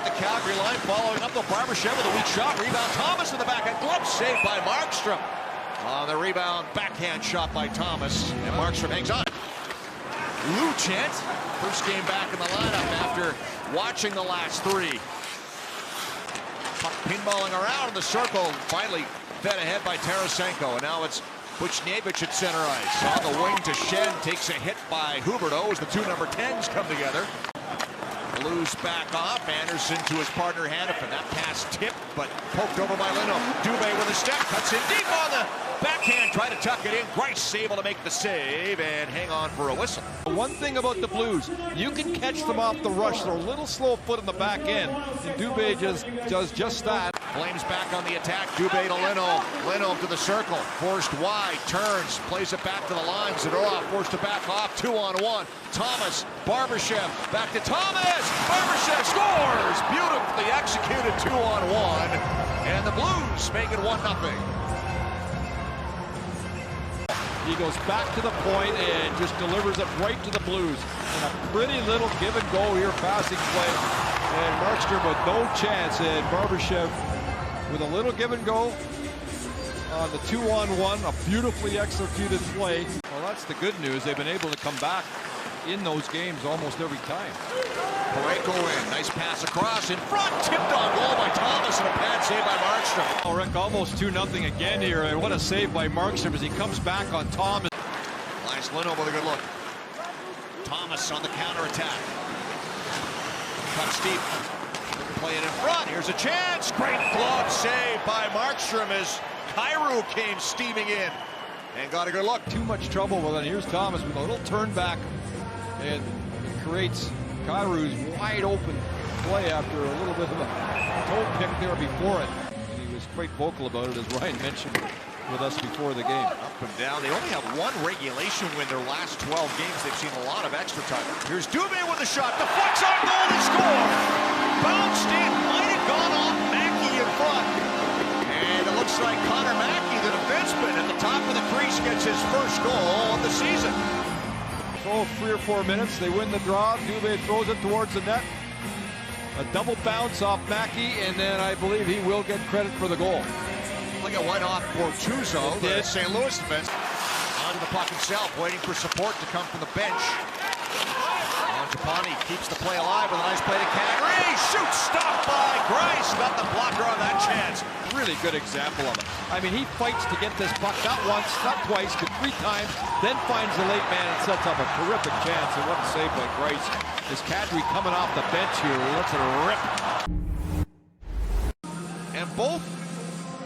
the Calgary line, following up the Barbeshev with a weak shot. Rebound, Thomas in the backhand glove, saved by Markstrom. On the rebound, backhand shot by Thomas, and Markstrom hangs on. Luchant, first game back in the lineup after watching the last three. Puck pinballing around in the circle, finally fed ahead by Tarasenko, and now it's Buchnevich at center ice. On the wing to Shen, takes a hit by Huberdeau as the two number 10s come together. Blues back off, Anderson to his partner Hannafin. That pass tipped, but poked over by Lindholm. Dubé with a step, cuts in deep on the backhand, try to tuck it in. Grice able to make the save and hang on for a whistle. One thing about the Blues, you can catch them off the rush. They're a little slow foot in the back end, and Dubé does just that. Flames back on the attack, Dubé to Lindholm. Lindholm to the circle, forced wide, turns, plays it back to the line. Zadorov forced to back off, 2-on-1. Thomas, Barbeshev, back to Thomas! Barbeshev scores! Beautifully executed 2-on-1, and the Blues make it 1-0. He goes back to the point and just delivers it right to the Blues. And a pretty little give and go here, passing play. And Markstrom with no chance, and Barbeshev with a little give and go on the 2-on-1, a beautifully executed play. Well, that's the good news. They've been able to come back in those games almost every time. Parayko in, nice pass across, in front, tipped on goal by Thomas, and a pad save by Markstrom. Oh, Rick, almost 2-0 again here, and what a save by Markstrom as he comes back on Thomas. Nice Lindholm with a good look. Thomas on the counterattack. Cuts deep. Play it in front. Here's a chance. Great glove save by Markstrom as Kyrou came steaming in and got a good look. Too much trouble with it. Here's Thomas with a little turn back, and it creates Kyrou's wide open play after a little bit of a toe pick there before it. And he was quite vocal about it, as Ryan mentioned with us before the game. Up and down. They only have one regulation win their last 12 games. They've seen a lot of extra time. Here's Dubé with a shot. Deflects on goal to score. Bounced in. Might have gone off Mackey in front. And it looks like Connor Mackey, the defenseman, at the top of the crease, gets his first goal of the season. So 3 or 4 minutes, they win the draw. Dubé throws it towards the net. A double bounce off Mackey, and then I believe he will get credit for the goal. Like it went off Bortuzzo, the St. Louis defense. Onto the puck himself, waiting for support to come from the bench. Japani keeps the play alive with a nice play to Kyrou. Shoots, stopped by Grice. Got the blocker on that chance. Really good example of it. I mean, he fights to get this puck not once, not twice, but 3 times, then finds the late man and sets up a terrific chance. And what a save by Grice. Is Kadri coming off the bench here? He lets it rip. And both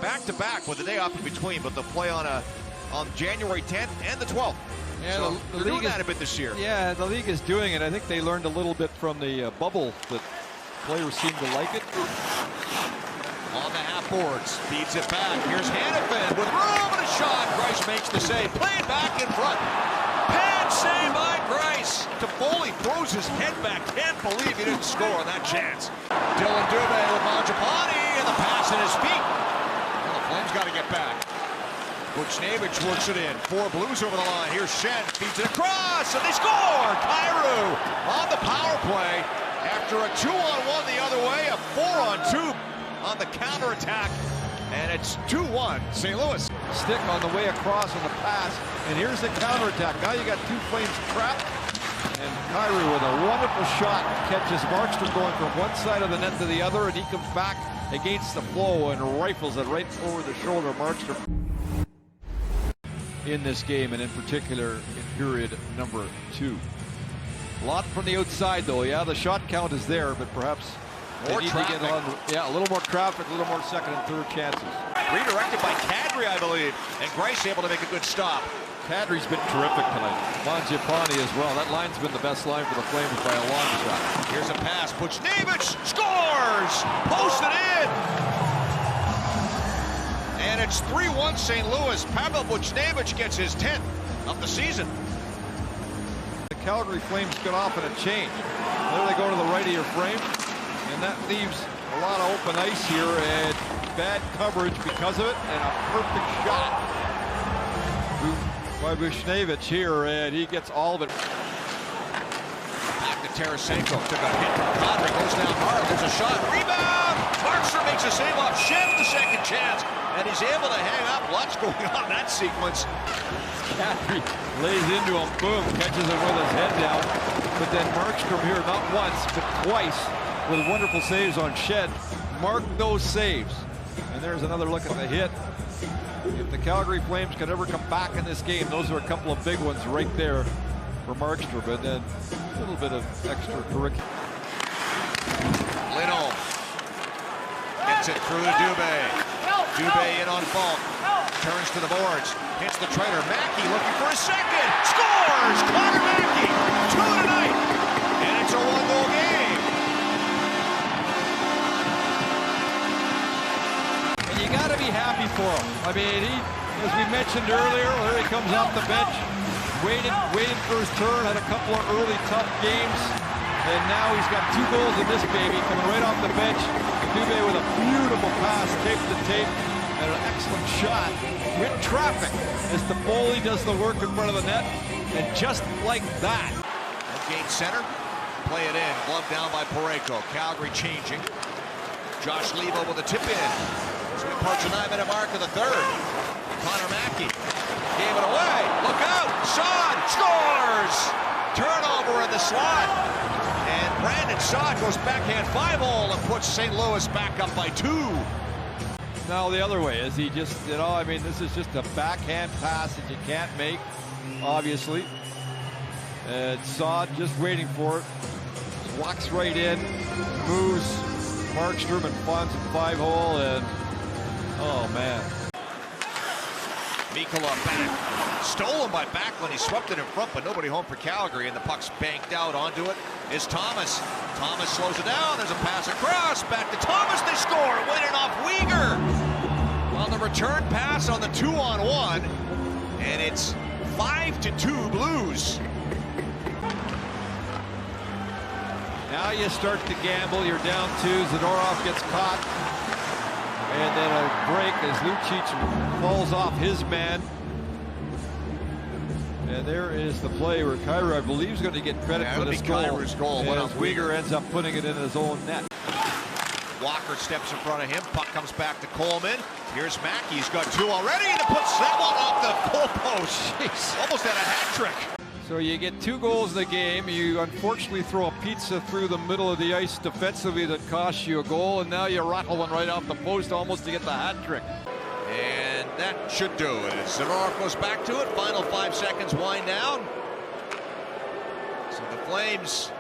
back-to-back with a day off in between, but the play on January 10th and the 12th. Yeah, so the they're league doing that a bit this year. Yeah, the league is doing it. I think they learned a little bit from the bubble that players seem to like it. On the half boards, feeds it back. Here's Hannafin with room and a shot. Grice makes the save. Played back in front. Pad save by Grice. Toffoli throws his head back. Can't believe he didn't score on that chance. Dylan Dubé with Mangiapane and the pass in his feet. Well, the Flames got to get back. Buchnevich works it in. 4 Blues over the line. Here's Shen. Feeds it across, and they score! Kyrou on the power play. After a 2-on-1 the other way, a 4-on-2 on the counterattack. And it's 2-1 St. Louis. Stick on the way across on the pass. And here's the counterattack. Now you got 2 Flames trapped. And Kyrou with a wonderful shot catches Markstrom going from one side of the net to the other, and he comes back against the flow and rifles it right over the shoulder of Markstrom. In this game, and in particular in period number 2. A lot from the outside, though. Yeah, the shot count is there, but perhaps they need to get on. Yeah, a little more traffic, a little more second and third chances. Redirected by Kadri, I believe, and Grice able to make a good stop. Kadri's been terrific tonight. Mangiapane as well. That line's been the best line for the Flames by a long shot. Here's a pass. Buchnevich scores! Posted in! And it's 3-1 St. Louis. Pavel Buchnevich gets his 10th of the season. The Calgary Flames get off in a change. There they go to the right of your frame. And that leaves a lot of open ice here and bad coverage because of it. And a perfect shot by Buchnevich here. And he gets all of it. Back to second. Tarasenko took a hit from Kadri, goes down hard. There's a shot. Rebound! Markstrom makes a save off Shed, the second chance. And he's able to hang up. Lots going on in that sequence. Kadri lays into him, boom, catches him with his head down. But then Markstrom here, not once, but twice, with wonderful saves on Shed. Mark those saves. And there's another look at the hit. If the Calgary Flames can ever come back in this game, those are a couple of big ones right there for Markstrom. And then a little bit of extracurricular. Lindholm gets it through to Dubé. Dubé in on Falk. Turns to the boards. Hits the trailer. Mackey looking for a second. Scores! Connor Mackey. 2 tonight. And it's a 1-goal game. And you got to be happy for him. I mean, as we mentioned earlier, there he comes off the bench. Waited for his turn. Had a couple of early tough games. And now he's got 2 goals in this baby coming right off the bench. Dubé with a beautiful pass, tape to tape, and an excellent shot. With traffic as the goalie does the work in front of the net. And just like that. Gate center. Play it in. Glove down by Parayko. Calgary changing. Josh Levo with a tip in. As we approach the 9-minute mark of the third. Connor Mackey gave it away. Look out! Saad scores! Turnover in the slot. And Brandon Saad goes backhand 5-hole and puts St. Louis back up by 2. Now the other way is he just, I mean, this is just a backhand pass that you can't make, obviously. And Saad just waiting for it. Walks right in, moves Markstrom and finds a 5-hole, and oh man. Mikkola back. Stolen by Backlund. He swept it in front, but nobody home for Calgary, and the puck's banked out. Onto it is Thomas. Thomas slows it down. There's a pass across. Back to Thomas. They score. Winning off Weegar on the return pass on the 2-on-1. And it's 5-2 Blues. Now you start to gamble. You're down 2. Zadorov gets caught. And then a break as Lucic falls off his man. And there is the play where Kyrou, I believe, is going to get credit for this goal. Kyrou's goal. As Weegar ends up putting it in his own net. Walker steps in front of him. Puck comes back to Coleman. Here's Mackey. He's got 2 already, and he puts that one off the goalpost. Jeez, almost had a hat trick. So you get 2 goals in the game. You unfortunately throw a pizza through the middle of the ice defensively that costs you a goal, and now you rattle one right off the post almost to get the hat trick. And that should do it. As Zadorov goes back to it, final 5 seconds wind down. So the Flames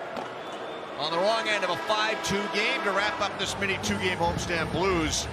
on the wrong end of a 5-2 game to wrap up this mini 2-game homestand Blues.